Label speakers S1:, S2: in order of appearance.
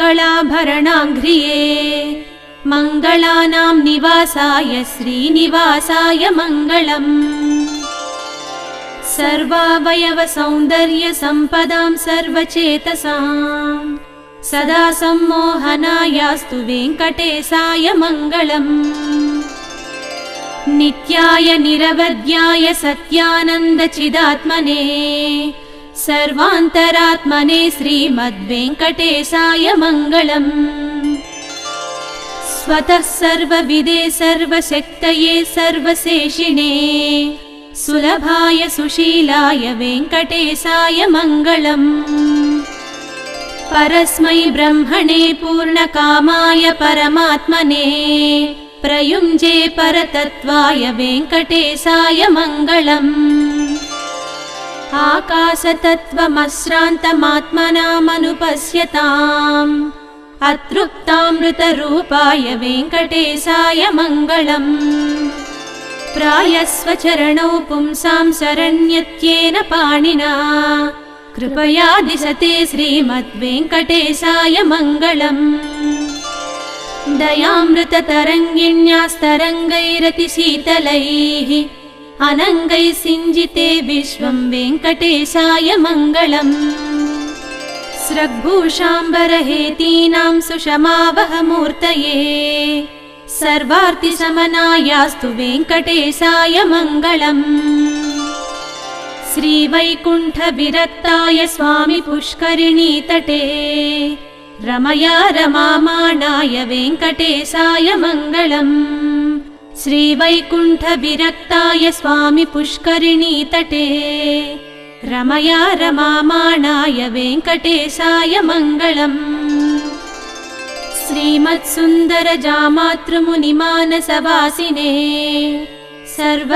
S1: मङ्गलाभरणाङ्घ्रिये मङ्गलानां निवासाय श्रीनिवासाय मङ्गलम् सर्वावयव सौन्दर्य सम्पदां सर्वचेतसां सदा सम्मोहनायास्तु वेङ्कटेशाय मङ्गलम् नित्याय निरवध्याय सत्यानन्दचिदात्मने सर्वान्तरात्मने श्रीमद्वेङ्कटेशाय मङ्गलम् स्वतः सर्वविदे सर्वशक्तये सर्वशेषिणे सुलभाय सुशीलाय वेङ्कटेशाय मङ्गलम् परस्मै ब्रह्मणे पूर्णकामाय परमात्मने प्रयुञ्जे परतत्त्वाय वेङ्कटेशाय मङ्गलम् आकाशतत्त्वमश्रान्तमात्मनामनुपश्यताम् अतृप्तामृतरूपाय वेङ्कटेशाय मङ्गलम् प्रायस्वचरणौ पुंसां शरण्यत्येन पाणिना कृपया दिशते श्रीमद्वेङ्कटेशाय मङ्गलम् दयामृततरङ्गिण्यास्तरङ्गैरतिशीतलैः अनङ्गैः सिञ्जिते विश्वं वेङ्कटेशाय मङ्गलम् स्रग्भूषाम्बरहेतीनां सुषमावहमूर्तये सर्वार्तिशमनायास्तु वेङ्कटेशाय मङ्गलम् श्रीवैकुण्ठविरक्ताय स्वामी पुष्करिणीतटे रमया रमामाणाय वेङ्कटेशाय मङ्गलम् श्रीवैकुण्ठविरक्ताय स्वामी पुष्करिणीतटे रमया रमामाणाय वेङ्कटेशाय मङ्गलम् श्रीमत्सुन्दरजामातृमुनिमानसवासिने सर्व